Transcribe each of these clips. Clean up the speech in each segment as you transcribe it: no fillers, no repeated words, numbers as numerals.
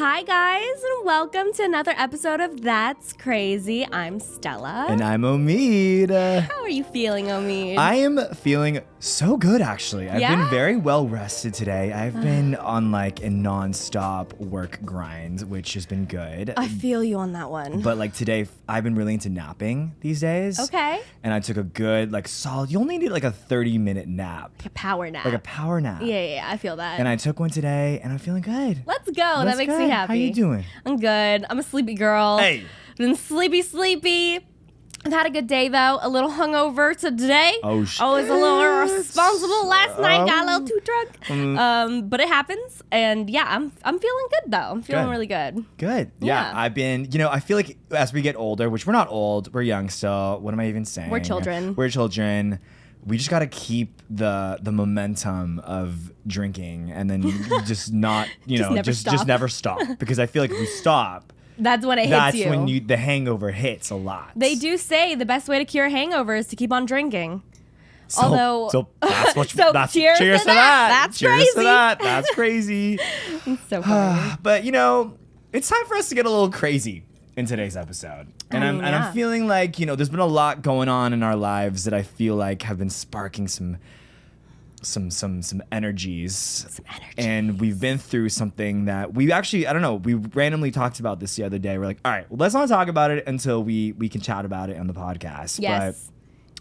Hi, guys, and welcome to another episode of That's Crazy. I'm Stella. And I'm Omid. How are you feeling, Omid? I am feeling so good, actually. I've been very well rested today. I've been on like a non-stop work grind, which has been good. I feel you on that one. But like today, I've been really into napping these days. Okay. And I took a good, like solid, you only need like a 30-minute nap. Like a power nap. Like a power nap. Yeah, I feel that. And I took one today, and I'm feeling good. Let's go. That makes me happy. How you doing? I'm good. I'm a sleepy girl. Hey. Been sleepy. I've had a good day, though. A little hungover today. Oh, shit. I was a little irresponsible last night. Got a little too drunk. But it happens. And yeah, I'm feeling good, though. I'm feeling really good. Good. Yeah. I've been, I feel like as we get older, which we're not old, we're young still. What am I even saying? We're children. We just got to keep the momentum of drinking and then just not, just never stop. Because I feel like if we stop, that's when it hits you. That's when the hangover hits a lot. They do say the best way to cure a hangover is to keep on drinking. So that's what cheers to that. That's cheers crazy. To that. That's crazy. It's so funny. But it's time for us to get a little crazy in today's episode. And I'm feeling like, there's been a lot going on in our lives that I feel like have been sparking some energies. And we've been through something that we actually, I don't know, we randomly talked about this the other day. We're like, all right, well, let's not talk about it until we can chat about it on the podcast. Yes.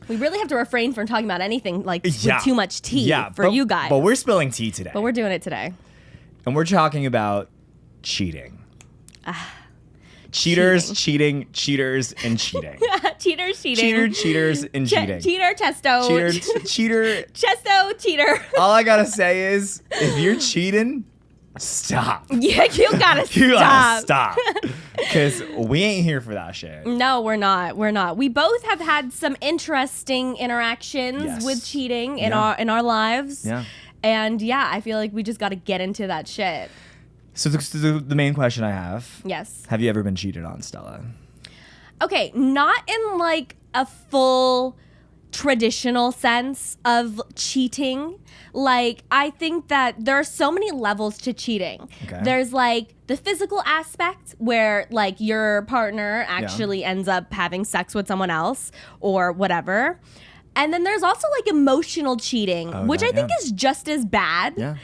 We really have to refrain from talking about anything with too much tea for you guys. But we're spilling tea today. But we're doing it today. And we're talking about cheating. Cheaters, cheating, cheaters, and cheating. Cheaters, cheating. Cheaters, and cheating. Cheater, testo. Cheater. Chesto, cheater. All I gotta say is, if you're cheating, stop. Yeah, you gotta stop. You gotta stop. Because we ain't here for that shit. No, we're not. We both have had some interesting interactions with cheating in our lives. Yeah. And I feel like we just gotta get into that shit. So the main question I have. Yes. Have you ever been cheated on, Stella? Okay, not in like a full traditional sense of cheating. Like, I think that there are so many levels to cheating. Okay. There's like the physical aspect where like your partner actually ends up having sex with someone else or whatever. And then there's also like emotional cheating, which I think is just as bad. Yeah.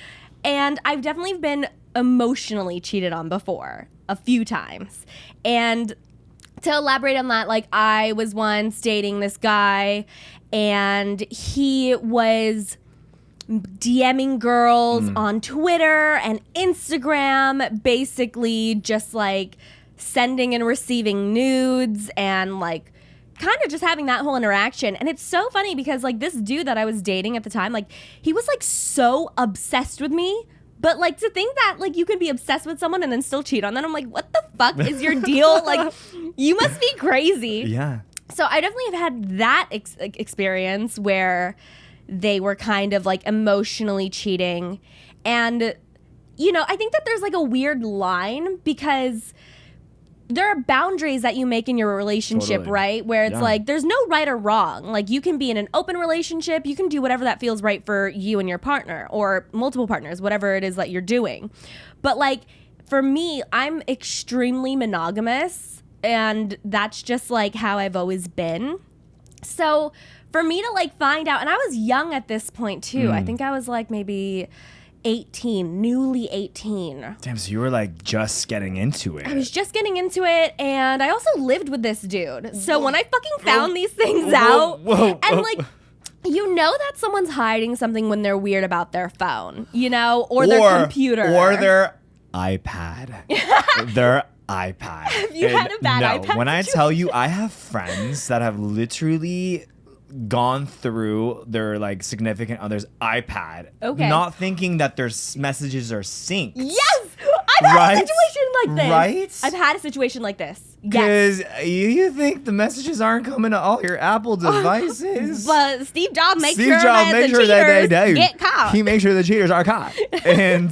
And I've definitely been emotionally cheated on before a few times. And to elaborate on that, like I was once dating this guy and he was DMing girls on Twitter and Instagram, basically just like sending and receiving nudes and like kind of just having that whole interaction. And it's so funny because like this dude that I was dating at the time, like he was like so obsessed with me. But like to think that like you can be obsessed with someone and then still cheat on them, I'm like, what the fuck is your deal? Like, you must be crazy. Yeah. So I definitely have had that experience where they were kind of like emotionally cheating. And, I think that there's like a weird line because there are boundaries that you make in your relationship, right? Where it's like, there's no right or wrong. Like, you can be in an open relationship. You can do whatever that feels right for you and your partner or multiple partners, whatever it is that you're doing. But like, for me, I'm extremely monogamous and that's just like how I've always been. So for me to like find out, and I was young at this point too. I think I was like maybe 18, newly 18. Damn, so you were like just getting into it. I was just getting into it, and I also lived with this dude. So when I fucking found these things out, and like, that someone's hiding something when they're weird about their phone, or their computer. Or their iPad. Their iPad. Have you had a bad iPad? When I tell you, I have friends that have literally gone through their like significant other's iPad, not thinking that their messages are synced. Yes, I've had a situation like this. Right? I've had a situation like this. Because you think the messages aren't coming to all your Apple devices. But Steve Jobs makes sure that the cheaters get caught. He makes sure the cheaters are caught. And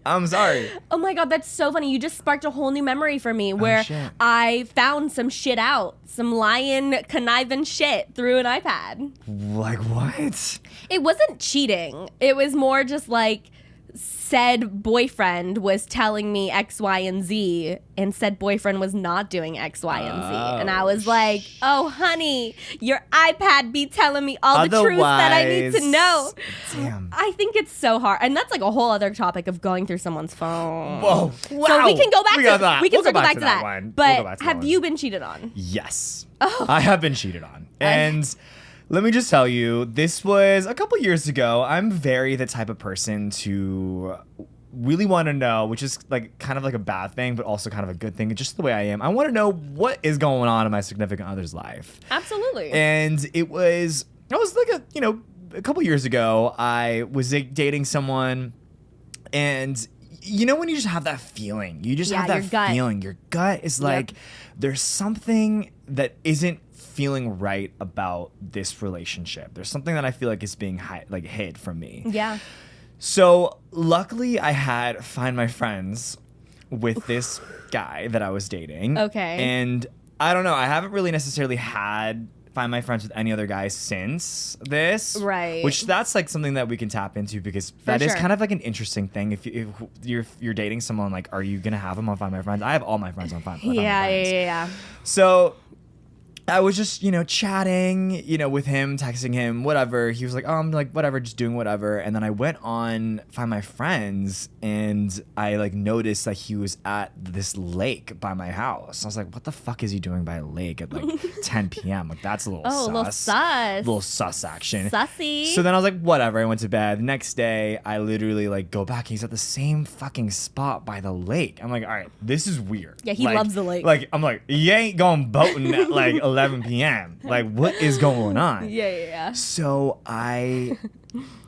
I'm sorry. Oh my God, that's so funny. You just sparked a whole new memory for me where I found some shit out. Some lying, conniving shit through an iPad. Like what? It wasn't cheating. It was more just like said boyfriend was telling me X, Y, and Z, and said boyfriend was not doing X, Y, and Z. And I was like, oh, honey, your iPad be telling me all the truth that I need to know. Damn. I think it's so hard. And that's like a whole other topic of going through someone's phone. Whoa. Wow. So we can go back to that. We can circle back to that. One. But have you been cheated on? Yes. Oh. I have been cheated on. And let me just tell you, this was a couple years ago. I'm very the type of person to really want to know, which is like kind of like a bad thing, but also kind of a good thing. Just the way I am. I want to know what is going on in my significant other's life. Absolutely. And I was like a couple years ago, I was dating someone, and you know when you just have that feeling, you just have that feeling. Your gut is like, there's something that isn't feeling right about this relationship. There's something that I feel like is being hid from me. Yeah. So luckily I had Find My Friends with this guy that I was dating. Okay. And I don't know, I haven't really necessarily had Find My Friends with any other guys since this. Right. Which that's like something that we can tap into, because that is kind of like an interesting thing. If you're dating someone, like, are you going to have them on Find My Friends? I have all my friends on Find My Friends. Yeah. So I was just, chatting, with him, texting him, whatever. He was like, oh, I'm like, whatever, just doing whatever. And then I went on Find My Friends, and I like noticed that he was at this lake by my house. I was like, what the fuck is he doing by a lake at like 10 p.m.? Like, that's a little sus. A little sus. Little sus action. Sussy. So then I was like, whatever. I went to bed. The next day, I literally like go back. He's at the same fucking spot by the lake. I'm like, all right, this is weird. Yeah, he loves the lake. Like, I'm like, you ain't going boating at like 11 p.m. Like, what is going on? Yeah. So I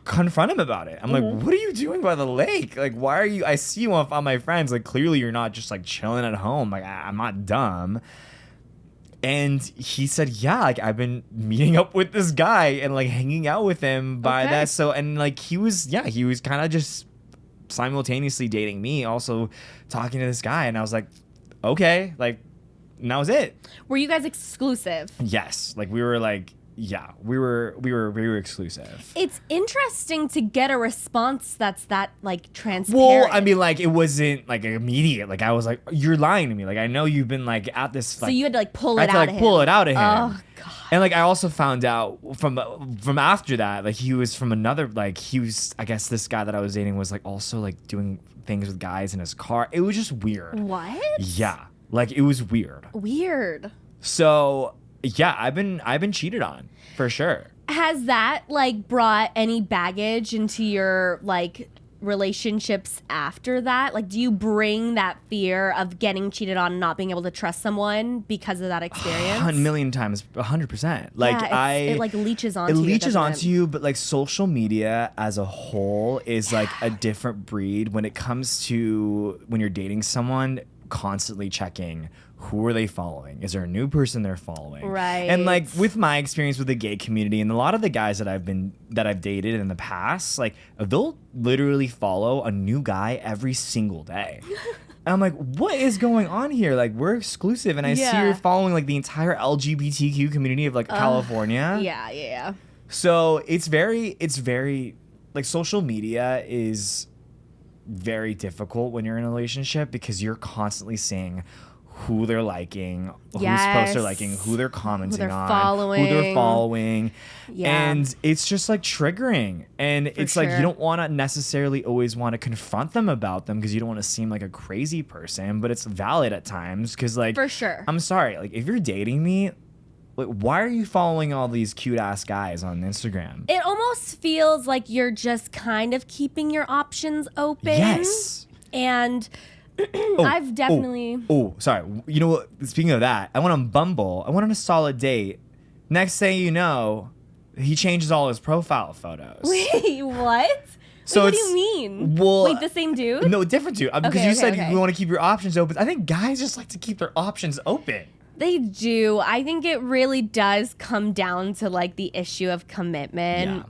confront him about it. I'm like, what are you doing by the lake? Like, why are you? I see you on Find My Friends. Like, clearly you're not just like chilling at home. Like, I'm not dumb. And he said, yeah, like I've been meeting up with this guy and like hanging out with him by that. So, and like he was kind of just simultaneously dating me, also talking to this guy. And I was like, okay, like, and that was it. Were you guys exclusive? Yes. Like we were like, yeah, we were exclusive. It's interesting to get a response that's that like transparent. Well, I mean, like it wasn't like immediate. Like I was like, you're lying to me. Like I know you've been like at this. Like, so you had to like pull it out of him. Pull it out of him. Oh god. And like I also found out from after that, like he was from another. Like he was, I guess this guy that I was dating was like also like doing things with guys in his car. It was just weird. What? Yeah. Like it was weird. Weird. So yeah, I've been cheated on for sure. Has that like brought any baggage into your like relationships after that? Like, do you bring that fear of getting cheated on and not being able to trust someone because of that experience? 1,000,000 times, 100%. Like it like leeches onto you. It leeches onto you, but like social media as a whole is like a different breed when it comes to when you're dating someone. Constantly checking who are they following? Is there a new person they're following? Right. And like with my experience with the gay community and a lot of the guys that I've dated in the past, like they'll literally follow a new guy every single day. And I'm like, what is going on here? Like we're exclusive, and I see you're following like the entire LGBTQ community of like California. Yeah. So it's very like social media is very difficult when you're in a relationship because you're constantly seeing who they're liking, whose posts they're liking, who they're commenting on, who they're following. Yeah. And it's just like triggering. And it's like you don't want to necessarily always want to confront them about them because you don't want to seem like a crazy person, but it's valid at times because like, for sure. I'm sorry, like if you're dating me, like, why are you following all these cute ass guys on Instagram? It almost feels like you're just kind of keeping your options open. Yes. And I've definitely... sorry. You know what? Speaking of that, I went on Bumble. I went on a solid date. Next thing you know, he changes all his profile photos. Wait, what? So what do you mean? Well, wait, the same dude? No, different dude. Because you said you want to keep your options open. I think guys just like to keep their options open. They do. I think it really does come down to like the issue of commitment.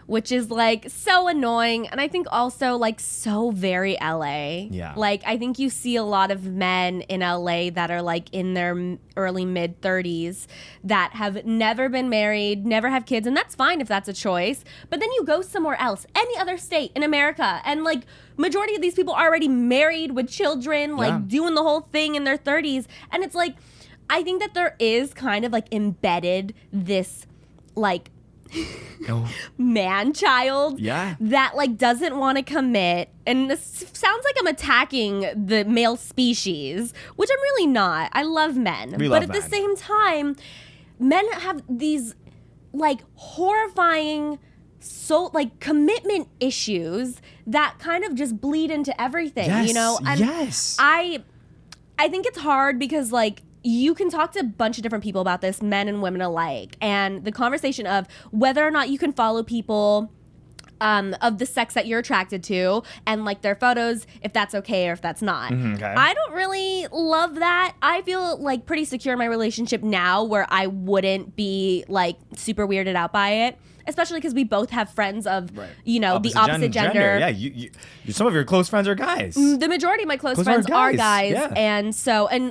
which is like so annoying. And I think also like so very LA. Yeah. Like I think you see a lot of men in LA that are like in their early mid 30s that have never been married, never have kids. And that's fine if that's a choice. But then you go somewhere else, any other state in America, and like majority of these people are already married with children, like doing the whole thing in their 30s. And it's like, I think that there is kind of like embedded this like man child that like doesn't want to commit. And this sounds like I'm attacking the male species, which I'm really not. I love men. But at the same time, men have these like horrifying like commitment issues that kind of just bleed into everything, you know? And I think it's hard because like you can talk to a bunch of different people about this, men and women alike, and the conversation of whether or not you can follow people of the sex that you're attracted to and like their photos, if that's okay or if that's not. I don't really love that. I feel like pretty secure in my relationship now where I wouldn't be like super weirded out by it. Especially because we both have friends of, you know, the opposite gender. Yeah, you, some of your close friends are guys. The majority of my close friends are guys. Yeah. And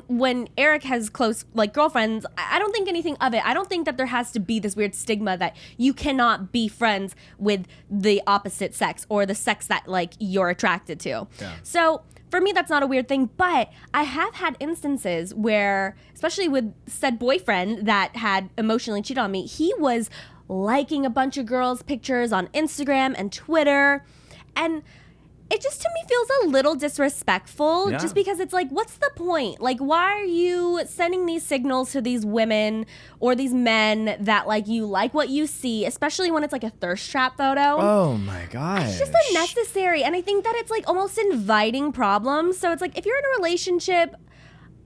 when Eric has close, like, girlfriends, I don't think anything of it. I don't think that there has to be this weird stigma that you cannot be friends with the opposite sex or the sex that, like, you're attracted to. Yeah. So for me, that's not a weird thing, but I have had instances where, especially with said boyfriend that had emotionally cheated on me, he was liking a bunch of girls' pictures on Instagram and Twitter. And it just to me feels a little disrespectful just because it's like, what's the point? Like, why are you sending these signals to these women or these men that like you like what you see, especially when it's like a thirst trap photo? Oh my gosh. It's just unnecessary. And I think that it's like almost inviting problems. So it's like if you're in a relationship,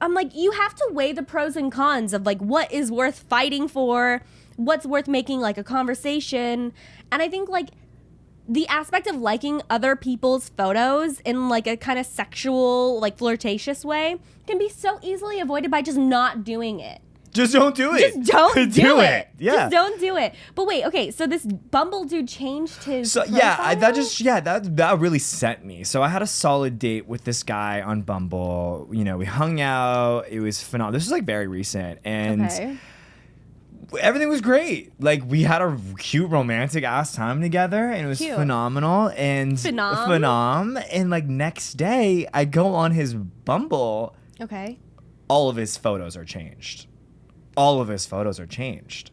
I'm like, you have to weigh the pros and cons of like what is worth fighting for, what's worth making like a conversation. And I think like the aspect of liking other people's photos in like a kind of sexual, like flirtatious way can be so easily avoided by just not doing it. Just don't do it. Just don't do it. Yeah. Just don't do it. But wait, okay, so this Bumble dude changed his that really sent me. So I had a solid date with this guy on Bumble. You know, we hung out. It was phenomenal. This was like very recent. And everything was great. Like we had a cute romantic ass time together and it was phenomenal and phenom. And like next day I go on his Bumble. Okay. All of his photos are changed. All of his photos are changed.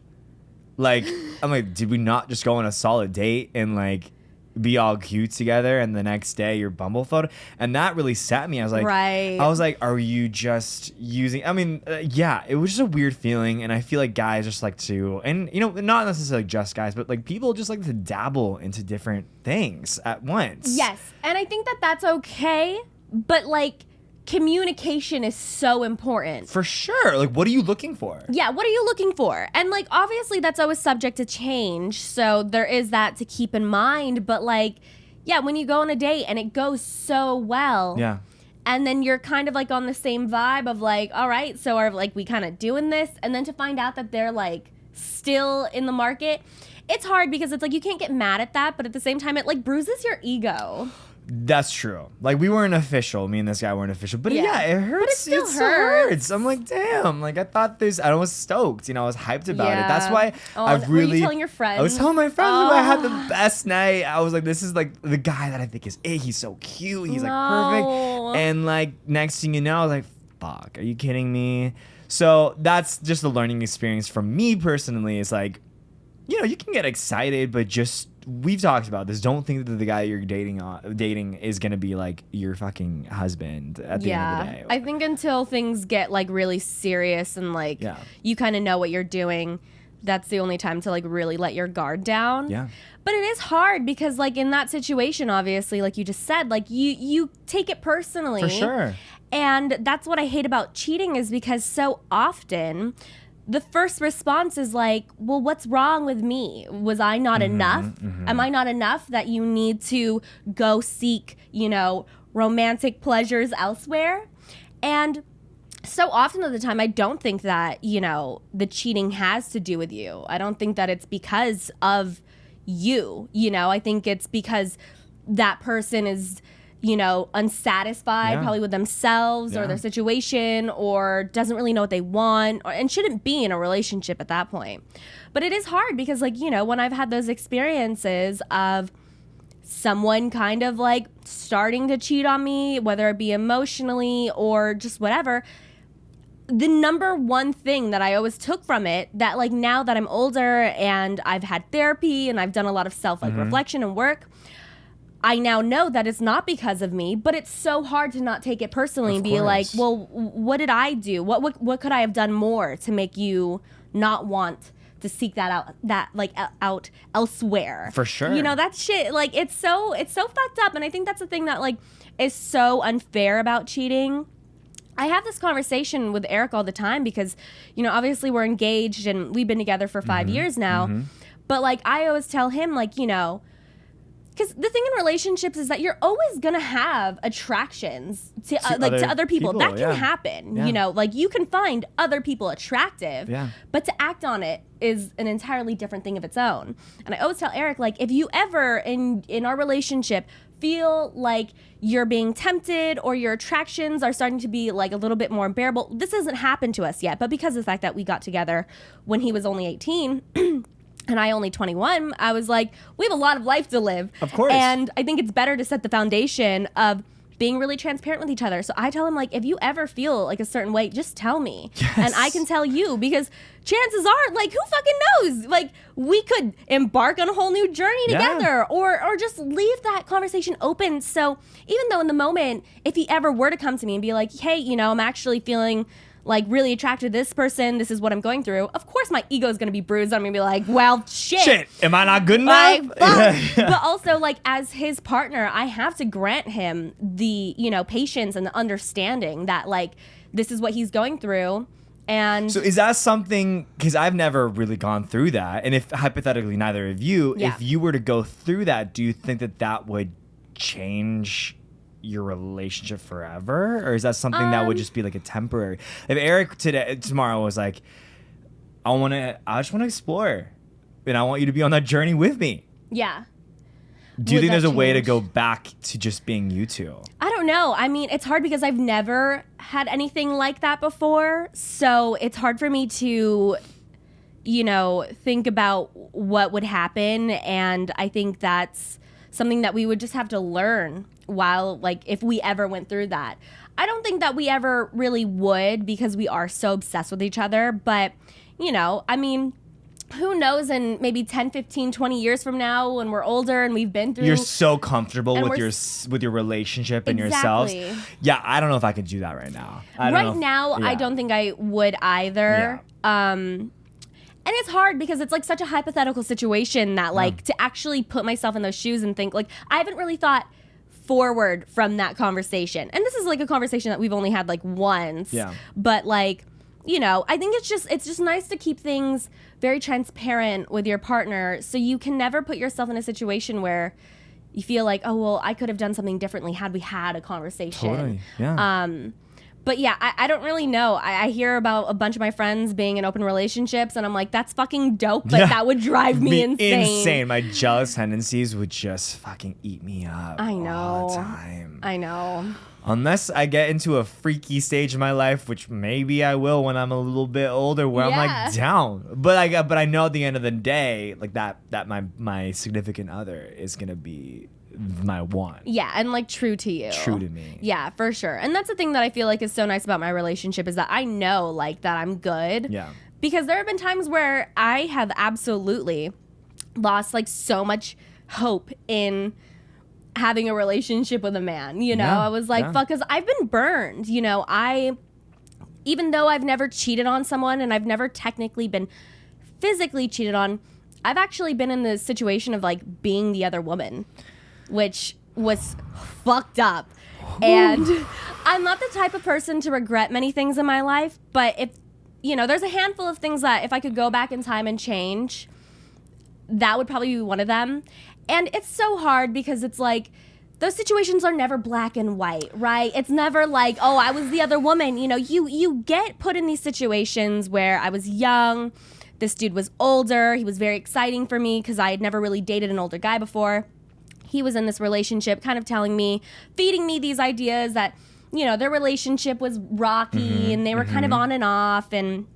Like I'm like, did we not just go on a solid date and like be all cute together and the next day your Bumble photo? And that really set me. I was like, are you just using, I mean, yeah, it was just a weird feeling. And I feel like guys just like to, and you know, not necessarily just guys, but like people just like to dabble into different things at once. Yes. And I think that that's okay. But like, communication is so important. For sure. Like, what are you looking for? Yeah, what are you looking for? And like, obviously that's always subject to change. So there is that to keep in mind. But like, yeah, when you go on a date and it goes so well. Yeah. And then you're kind of like on the same vibe of like, all right, so are like we kind of doing this? And then to find out that they're like still in the market, it's hard because it's like you can't get mad at that. But at the same time, it like bruises your ego. That's true. Like we weren't official. Me and this guy weren't official. But yeah, it hurts. But it still hurts. I'm like, damn. Like I thought this. I was stoked. You know, I was hyped about it. That's why were you telling your friends? I was telling my friends I had the best night. I was like, this is like the guy that I think is it. He's so cute. He's like perfect. And like next thing you know, I was like, fuck. Are you kidding me? So that's just a learning experience from me personally. It's like, you know, you can get excited, but just. We've talked about this. Don't think that the guy you're dating is gonna be like your fucking husband at the end of the day. I think until things get like really serious and like you kind of know what you're doing, that's the only time to like really let your guard down. Yeah. But it is hard because like in that situation, obviously, like you just said, like you take it personally. For sure. And that's what I hate about cheating is because so often the first response is like, well, what's wrong with me? Was I not enough? Am I not enough that you need to go seek, you know, romantic pleasures elsewhere? And so often of the time, I don't think that, you know, the cheating has to do with you. I don't think that it's because of you. I think it's because that person is, unsatisfied probably with themselves or their situation, or doesn't really know what they want, and shouldn't be in a relationship at that point. But it is hard because, like, when I've had those experiences of someone kind of like starting to cheat on me, whether it be emotionally or just whatever, the number one thing that I always took from it, that like now that I'm older and I've had therapy and I've done a lot of self reflection and work, I now know that it's not because of me, but it's so hard to not take it personally and be like, well, what did I do? What could I have done more to make you not want to seek that out elsewhere? For sure. That shit, like, it's so fucked up. And I think that's the thing that like is so unfair about cheating. I have this conversation with Eric all the time because, obviously we're engaged and we've been together for 5 years now. But like, I always tell him, like, because the thing in relationships is that you're always going to have attractions to other people. That can happen. Like, you can find other people attractive, but to act on it is an entirely different thing of its own. And I always tell Eric, like, if you ever in our relationship feel like you're being tempted or your attractions are starting to be like a little bit more unbearable, this hasn't happened to us yet, but because of the fact that we got together when he was only 18 and I only 21, I was like, we have a lot of life to live. Of course. And I think it's better to set the foundation of being really transparent with each other. So I tell him, like, if you ever feel like a certain way, just tell me. Yes. And I can tell you, because chances are, like, who fucking knows? Like, we could embark on a whole new journey together, or just leave that conversation open. So even though in the moment, if he ever were to come to me and be like, hey, I'm actually feeling like really attracted to this person, this is what I'm going through, of course my ego is going to be bruised. I'm going to be like, well, shit. Am I not good enough? But also, like, as his partner, I have to grant him the, patience and the understanding that, like, this is what he's going through. And so is that something, because I've never really gone through that, and if hypothetically neither of you, if you were to go through that, do you think that would change your relationship forever, or is that something that would just be like a temporary? If Eric tomorrow was like, I just want to explore, and I want you to be on that journey with me. Yeah. Do you think there's a way to go back to just being you two? I don't know. I mean, it's hard because I've never had anything like that before, so it's hard for me to, think about what would happen, and I think that's something that we would just have to learn while, like, if we ever went through that. I don't think that we ever really would, because we are so obsessed with each other. But, I mean, who knows, in maybe 10, 15, 20 years from now, when we're older and we've been through... You're so comfortable with your relationship and yourselves. Yeah, I don't know if I could do that right now. I don't think I would either. Yeah. And it's hard because it's like such a hypothetical situation that, like, to actually put myself in those shoes and think, like, I haven't really thought forward from that conversation. And this is like a conversation that we've only had like once. Yeah. But, like, I think it's just nice to keep things very transparent with your partner, so you can never put yourself in a situation where you feel like, oh, well, I could have done something differently had we had a conversation. Totally. Yeah. But yeah, I don't really know. I hear about a bunch of my friends being in open relationships, and I'm like, that's fucking dope, but that would drive me insane. My jealous tendencies would just fucking eat me up. I know. All the time. I know. Unless I get into a freaky stage in my life, which maybe I will when I'm a little bit older, where I'm like down. But I know at the end of the day, like that my significant other is gonna be my one. Yeah, and like true to you. True to me. Yeah, for sure. And that's the thing that I feel like is so nice about my relationship, is that I know, like, that I'm good. Yeah. Because there have been times where I have absolutely lost, like, so much hope in having a relationship with a man. I was like, fuck, because I've been burned. Even though I've never cheated on someone and I've never technically been physically cheated on, I've actually been in the situation of, like, being the other woman, which was fucked up. And I'm not the type of person to regret many things in my life, but if, there's a handful of things that if I could go back in time and change, that would probably be one of them. And it's so hard because it's like, those situations are never black and white, right? It's never like, oh, I was the other woman. You get put in these situations where I was young, This dude was older. He was very exciting for me because I had never really dated an older guy before. He was in this relationship kind of telling me, feeding me these ideas that, you know, their relationship was rocky and they were kind of on and off. And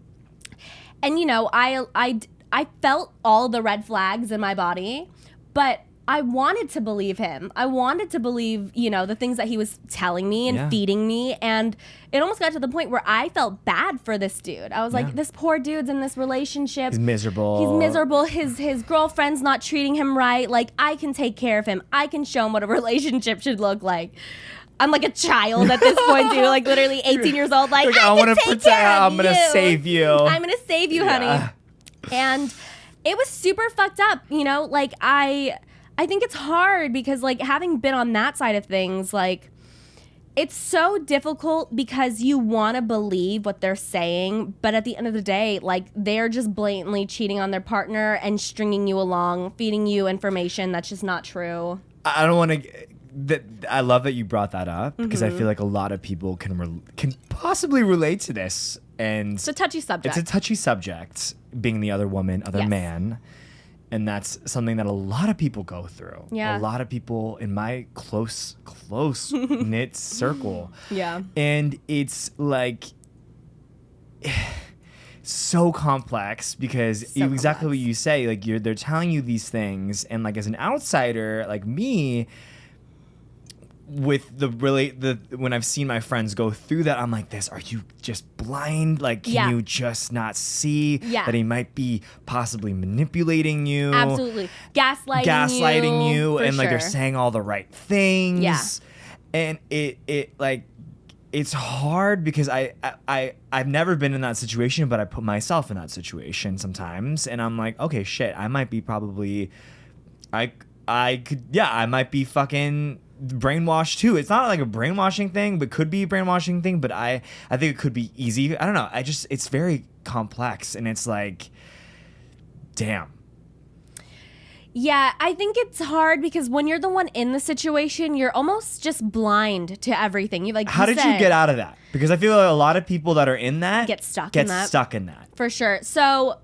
you know, I felt all the red flags in my body, but I wanted to believe him. I wanted to believe, you know, the things that he was telling me and feeding me. And it almost got to the point where I felt bad for this dude. I was like, this poor dude's in this relationship. He's miserable. He's miserable. His girlfriend's not treating him right. Like, I can take care of him. I can show him what a relationship should look like. I'm like a child at this point, too. Like, literally 18 years old. Like I want to take care of I'm going to save you. I'm going to save you, honey. And it was super fucked up, you know? Like, I think it's hard because, like, having been on that side of things, like, it's so difficult because you want to believe what they're saying, but at the end of the day, like, they're just blatantly cheating on their partner and stringing you along, feeding you information that's just not true. I don't want to... I love that you brought that up because I feel like a lot of people can possibly relate to this. And it's a touchy subject. It's a touchy subject, being the other woman, other man. And that's something that a lot of people go through. Yeah. A lot of people in my close knit circle. Yeah. And it's like so complex because exactly what you say, like they're telling you these things, and like as an outsider like me, with when I've seen my friends go through that, I'm like, are you just blind? Like, can you just not see that he might be possibly manipulating you? Absolutely. Gaslighting you. And like they're saying all the right things. Yeah. And it like, it's hard because I've never been in that situation, but I put myself in that situation sometimes, and I'm like, okay, shit, I might be probably, I might be fucking brainwashed too. It's not like a brainwashing thing, but could be a brainwashing thing. But I think it could be easy. I don't know. It's very complex, and it's like, damn. Yeah, I think it's hard because when you're the one in the situation, you're almost just blind to everything. How did you get out of that? Because I feel like a lot of people that are in that get stuck in that. For sure. So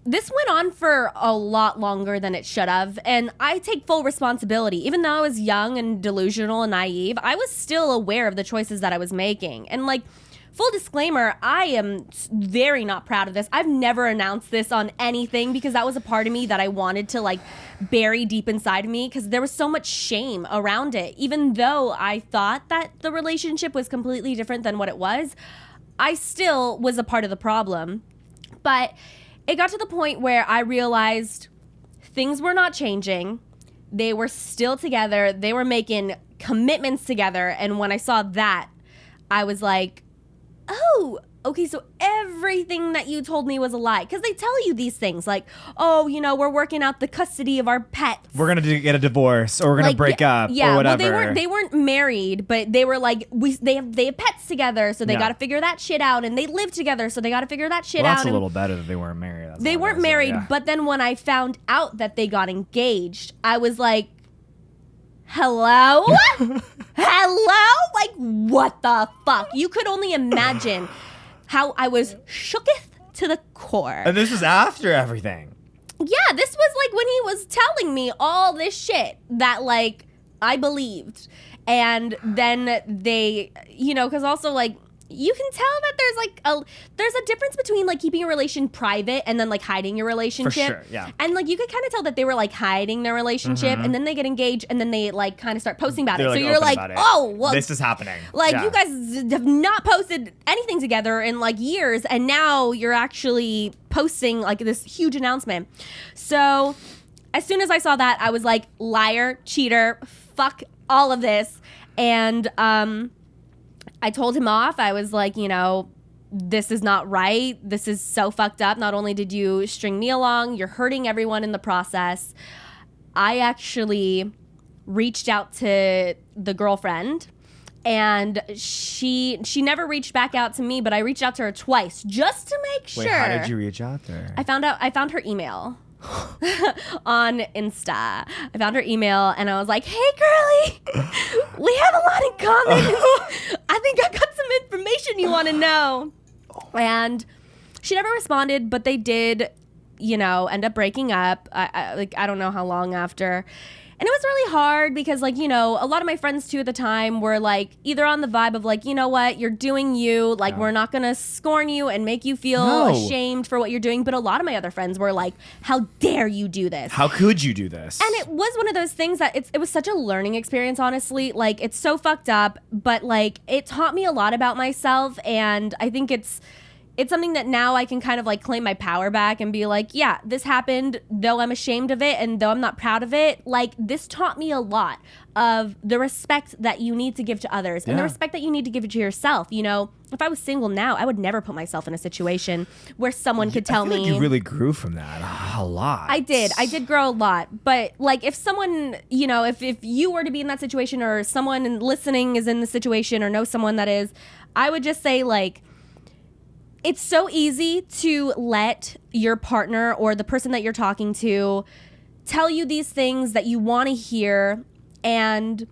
this went on for a lot longer than it should have, and I take full responsibility. Even though I was young and delusional and naive, I was still aware of the choices that I was making. And like, full disclaimer, I am very not proud of this. I've never announced this on anything because that was a part of me that I wanted to like bury deep inside of me because there was so much shame around it. Even though I thought that the relationship was completely different than what it was, I still was a part of the problem. But it got to the point where I realized things were not changing. They were still together. They were making commitments together. And when I saw that, I was like, oh, okay, so everything that you told me was a lie. Because they tell you these things like, oh, you know, we're working out the custody of our pets. We're going to get a divorce, or we're going to break up, or whatever. Well, they weren't married, but they were like, they have pets together, so they got to figure that shit out. And they live together, so they got to figure that shit out. That's a little better that they weren't married. They weren't married, but then when I found out that they got engaged, I was like, hello? Hello? Like, what the fuck? You could only imagine how I was shooketh to the core. And this was after everything. Yeah, this was like when he was telling me all this shit that like I believed. And then they, you know, because also like you can tell that there's a difference between like keeping a relation private and then like hiding your relationship. For sure, yeah. And like you could kind of tell that they were like hiding their relationship, and then they get engaged, and then they like kind of start posting about it. So you're like, oh, well, this is happening. Like you guys have not posted anything together in like years, and now you're actually posting like this huge announcement. So as soon as I saw that, I was like, liar, cheater, fuck all of this, and I told him off. I was like, you know, this is not right. This is so fucked up. Not only did you string me along, you're hurting everyone in the process. I actually reached out to the girlfriend, and she never reached back out to me, but I reached out to her twice just to make sure. Wait, how did you reach out to her? I found her email. On Insta. I found her email and I was like, hey girlie, we have a lot in common. I think I got some information you want to know. And she never responded, but they did end up breaking up. I don't know how long after. And it was really hard because, like, a lot of my friends, too, at the time were, like, either on the vibe of, like, you know what, you're doing you. Like, we're not going to scorn you and make you feel ashamed for what you're doing. But a lot of my other friends were like, how dare you do this? How could you do this? And it was one of those things that it was such a learning experience, honestly. Like, it's so fucked up. But, like, it taught me a lot about myself. And I think it's something that now I can kind of like claim my power back and be like, yeah, this happened, though I'm ashamed of it and though I'm not proud of it. Like, this taught me a lot of the respect that you need to give to others and the respect that you need to give to yourself. If I was single now, I would never put myself in a situation where someone could tell me. Like you really grew from that a lot. I did grow a lot. But like, if someone, if you were to be in that situation, or someone listening is in the situation or knows someone that is, I would just say, like, it's so easy to let your partner or the person that you're talking to tell you these things that you want to hear, and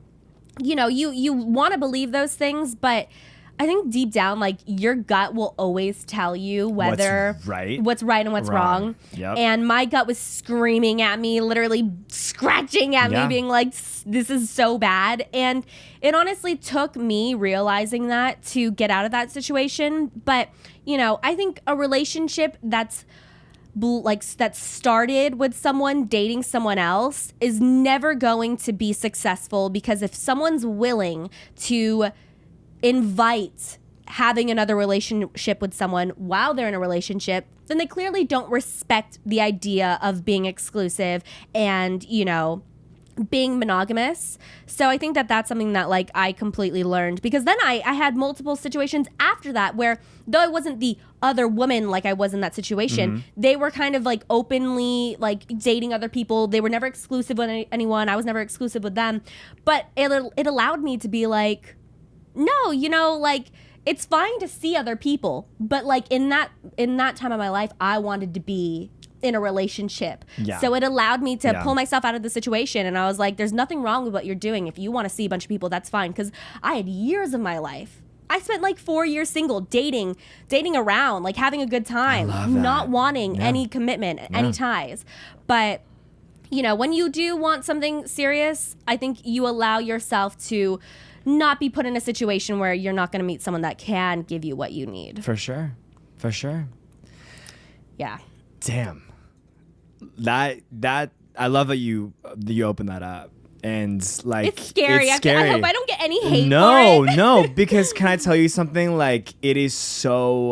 you want to believe those things, but I think deep down, like, your gut will always tell you whether what's right and what's wrong. Yep. And my gut was screaming at me, literally scratching at me, being like, this is so bad. And it honestly took me realizing that to get out of that situation. But, I think a relationship that started with someone dating someone else is never going to be successful, because if someone's willing to invite having another relationship with someone while they're in a relationship, then they clearly don't respect the idea of being exclusive and, being monogamous. So I think that that's something that, like, I completely learned, because then I had multiple situations after that where, though I wasn't the other woman like I was in that situation, they were kind of like openly like dating other people. They were never exclusive with anyone. I was never exclusive with them. But it allowed me to be like, no, like, it's fine to see other people, but like in that time of my life, I wanted to be in a relationship. Yeah. So it allowed me to pull myself out of the situation. And I was like, there's nothing wrong with what you're doing. If you want to see a bunch of people, that's fine. Because I had years of my life. I spent like 4 years single, dating around, like having a good time, not wanting any commitment, any ties. But, when you do want something serious, I think you allow yourself to not be put in a situation where you're not going to meet someone that can give you what you need. For sure. Yeah. Damn. That I love that you open that up. And like, it's scary. It's scary. I hope I don't get any hate for it. No, because can I tell you something? Like, it's sad.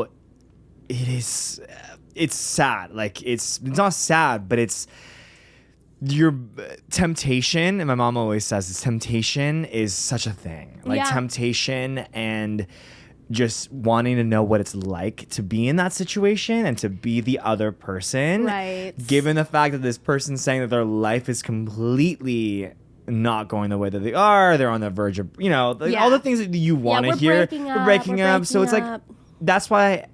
Like, it's not sad, but it's your temptation. And my mom always says this, temptation is such a thing. Like, temptation and just wanting to know what it's like to be in that situation and to be the other person. Right. Given the fact that this person's saying that their life is completely not going the way that they are, they're on the verge of, all the things that you want to hear. We're breaking up. So it's like, that's why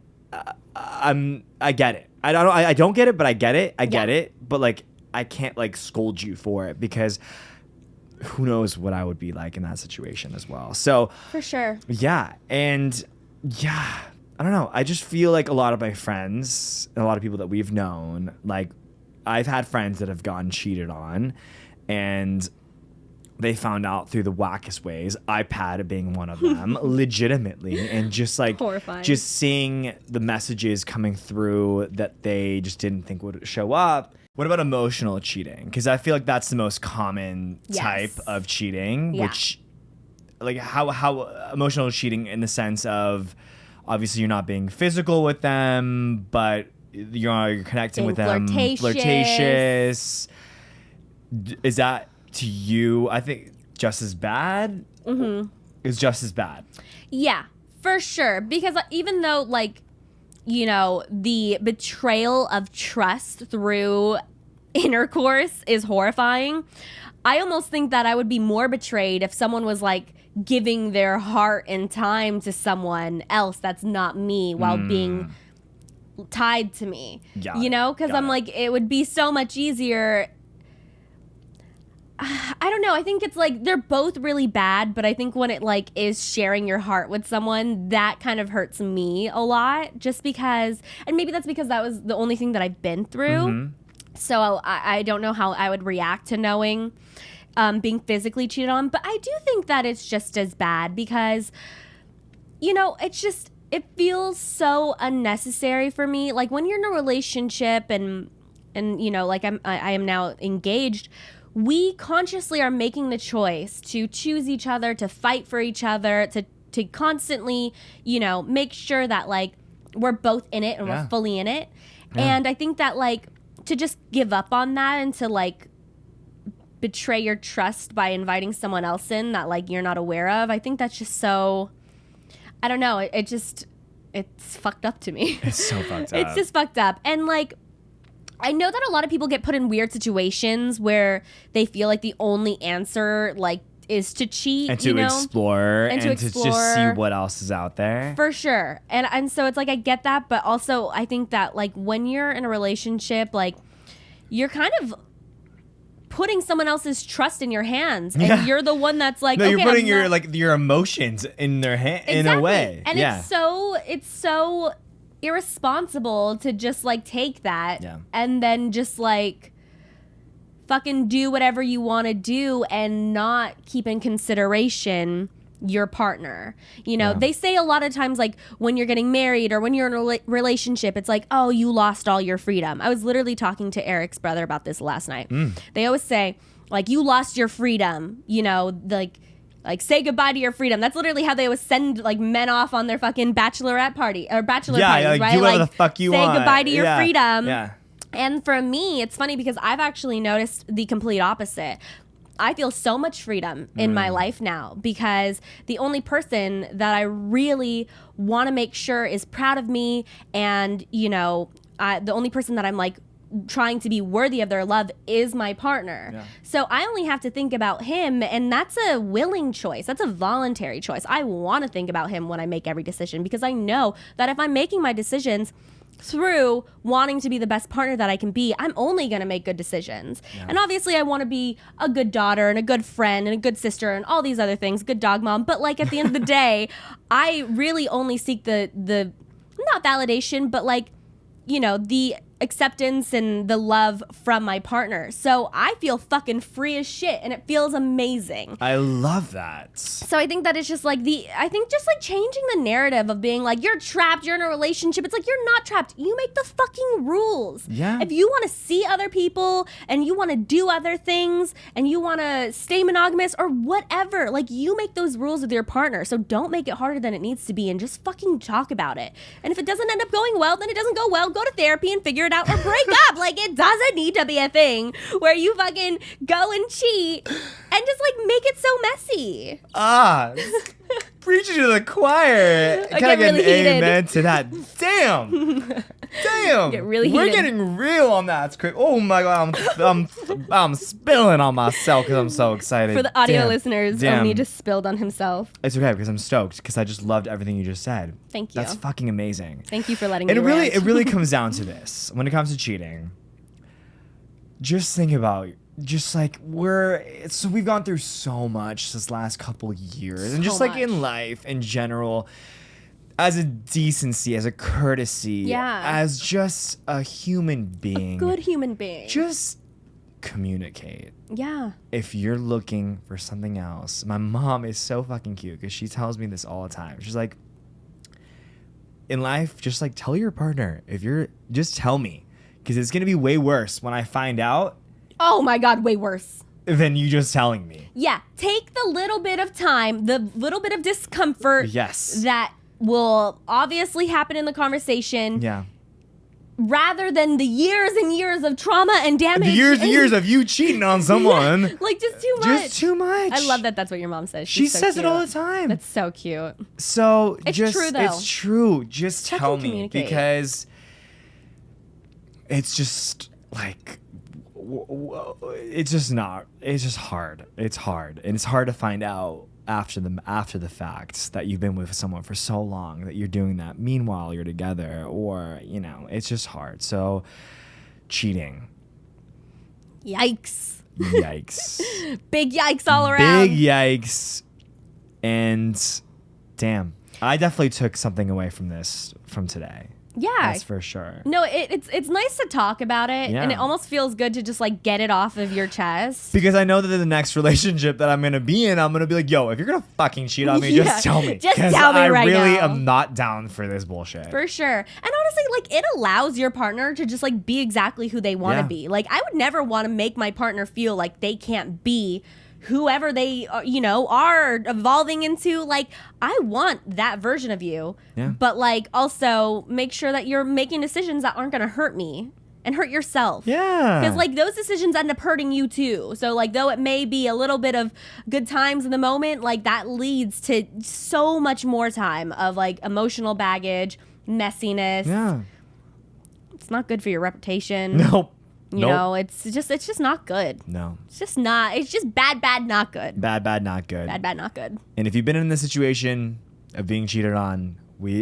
I get it. I don't get it, but I get it. I get it. But like, I can't like scold you for it, because who knows what I would be like in that situation as well. So for sure. Yeah. And I don't know. I just feel like a lot of my friends and a lot of people that we've known, like, I've had friends that have gotten cheated on, and they found out through the wackest ways, iPad being one of them, legitimately. And just like, horrifying. Just seeing the messages coming through that they just didn't think would show up. What about emotional cheating? Because I feel like that's the most common type of cheating, which, like, how emotional cheating in the sense of, obviously you're not being physical with them, but you're connecting with them. Flirtatious. Is that, to you, I think, just as bad? Mm-hmm. It's just as bad. Yeah, for sure. Because even though, like, the betrayal of trust through intercourse is horrifying, I almost think that I would be more betrayed if someone was like giving their heart and time to someone else that's not me while being tied to me. Because I'm like, it would be so much easier. I don't know. I think it's like they're both really bad, but I think when it like is sharing your heart with someone, that kind of hurts me a lot just because, and maybe that's because that was the only thing that I've been through. Mm-hmm. So I don't know how I would react to knowing being physically cheated on, but I do think that it's just as bad because, you know, it feels so unnecessary for me. Like when you're in a relationship and you know, like I am now engaged, we consciously are making the choice to choose each other, to fight for each other, to constantly, you know, make sure that like we're both in it and we're fully in it. Yeah. And I think that like to just give up on that and to like betray your trust by inviting someone else in that like you're not aware of, I think that's just so, I don't know, it's fucked up to me. It's so fucked up. It's just fucked up. And like I know that a lot of people get put in weird situations where they feel like the only answer like is to cheat and to explore and to just see what else is out there. For sure. And so it's like I get that, but also I think that like when you're in a relationship, like you're kind of putting someone else's trust in your hands, and you're the one that's like, no, okay, you're putting your emotions in their hand in a way. And it's so irresponsible to just like take that and then just like fucking do whatever you want to do and not keep in consideration your partner. You know, they say a lot of times like when you're getting married or when you're in a relationship, it's like, oh, you lost all your freedom. I was literally talking to Eric's brother about this last night. They always say like you lost your freedom, you know, like say goodbye to your freedom. That's literally how they always send like men off on their fucking bachelorette party or bachelor parties, like, right? Do whatever the fuck you want. Say goodbye to your freedom. Yeah. And for me, it's funny because I've actually noticed the complete opposite. I feel so much freedom in my life now because the only person that I really want to make sure is proud of me and, you know, the only person that I'm like trying to be worthy of their love is my partner. Yeah. So I only have to think about him, and that's a willing choice. That's a voluntary choice. I want to think about him when I make every decision because I know that if I'm making my decisions through wanting to be the best partner that I can be, I'm only going to make good decisions. Yeah. And obviously I want to be a good daughter and a good friend and a good sister and all these other things, good dog mom. But like at the end of the day, I really only seek the not validation, but like, you know, the acceptance and the love from my partner. So I feel fucking free as shit and it feels amazing. I love that. So I think that it's just like just like changing the narrative of being like, you're trapped, you're in a relationship. It's like, you're not trapped. You make the fucking rules. Yeah. If you want to see other people and you want to do other things and you want to stay monogamous or whatever, like you make those rules with your partner. So don't make it harder than it needs to be and just fucking talk about it. And if it doesn't end up going well, then it doesn't go well. Go to therapy and figure it out or break up. Like it doesn't need to be a thing where you fucking go and cheat and just like make it so messy. Preaching to the choir. Can I get really an amen to that? Damn. Get really We're heated. Getting real on that. It's crazy. Oh my god, I'm spilling on myself because I'm so excited. For the audio listeners, Omid just spilled on himself. It's okay because I'm stoked because I just loved everything you just said. Thank you. That's fucking amazing. Thank you for letting me. It really comes down to this. When it comes to cheating, just think about just like we've gone through so much this last couple years, and just like in life in general, as a decency, as a courtesy, as just a human being, a good human being, just communicate. Yeah. If you're looking for something else, my mom is so fucking cute because she tells me this all the time. She's like, in life, just like tell your partner just tell me, because it's gonna be way worse when I find out. Oh my god, way worse than you just telling me. Yeah, take the little bit of time, the little bit of discomfort. Yes. That will obviously happen in the conversation. Yeah. Rather than the years and years of trauma and damage. The years and years of you cheating on someone. Yeah, like just too much. Just too much. I love that that's what your mom says. She says it all the time. That's so cute. So it's true though. It's true. Just tell me, because it's just like it's just hard. It's hard. And it's hard to find out after the fact that you've been with someone for so long that you're doing that meanwhile you're together, or it's just hard. So cheating, Yikes. Yikes. Big yikes all around. Big yikes. And damn, I definitely took something away from this from today. Yeah. That's for sure. No, it's nice to talk about it, Yeah. and it almost feels good to just like get it off of your chest. Because I know that in the next relationship that I'm going to be in, I'm going to be like, yo, if you're going to fucking cheat on me, Yeah. just tell me. Just 'Cause tell me right I really now. am not down for this bullshit. For sure. And honestly, like it allows your partner to just like be exactly who they want to Yeah. be. Like I would never want to make my partner feel like they can't be whoever they are evolving into. Like I want that version of you. Yeah. But like also make sure that you're making decisions that aren't going to hurt me and hurt yourself. Yeah. Because like those decisions end up hurting you too. So like though it may be a little bit of good times in the moment, like that leads to so much more time of like emotional baggage, messiness. Yeah. It's not good for your reputation. Nope. You know, it's just not good. No. It's just bad, not good. Bad, not good. Bad, not good. And if you've been in the situation of being cheated on,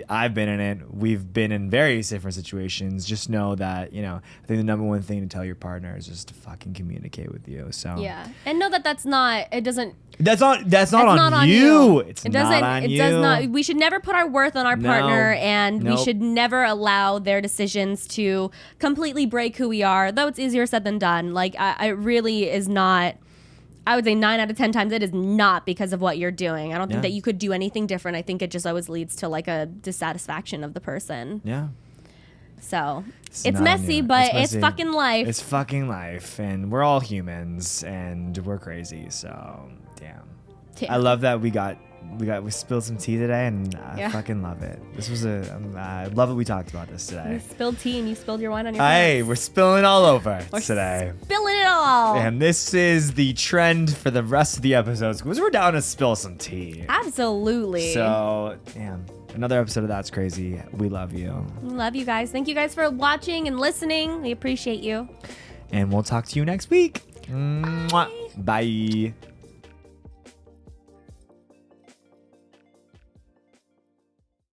I've been in it. We've been in various different situations. Just know that, I think the number one thing to tell your partner is just to fucking communicate with you. So Yeah. And know that that's not on you. It's it not doesn't on it you. does not we should never put our worth on our partner, and we Nope. should never allow their decisions to completely break who we are, though it's easier said than done. Like I really is not. I would say 9 out of 10 times it is not because of what you're doing. I don't think that you could do anything different. I think it just always leads to like a dissatisfaction of the person. Yeah. So it's not on messy, you. but It's it's messy. fucking life. It's fucking life, and we're all humans, and we're crazy. So damn. Yeah. I love that we spilled some tea today, and I Yeah. fucking love it. This was I love that we talked about this You today. spilled tea and you spilled your wine on your Hey, pants. we're spilling all over We're today. spilling it all. And this is the trend for the rest of the episodes because we're down to spill some tea. Absolutely. So, damn. Another episode of That's Crazy. We love you. Love you guys. Thank you guys for watching and listening. We appreciate you. And we'll talk to you next week. Mwah. Bye.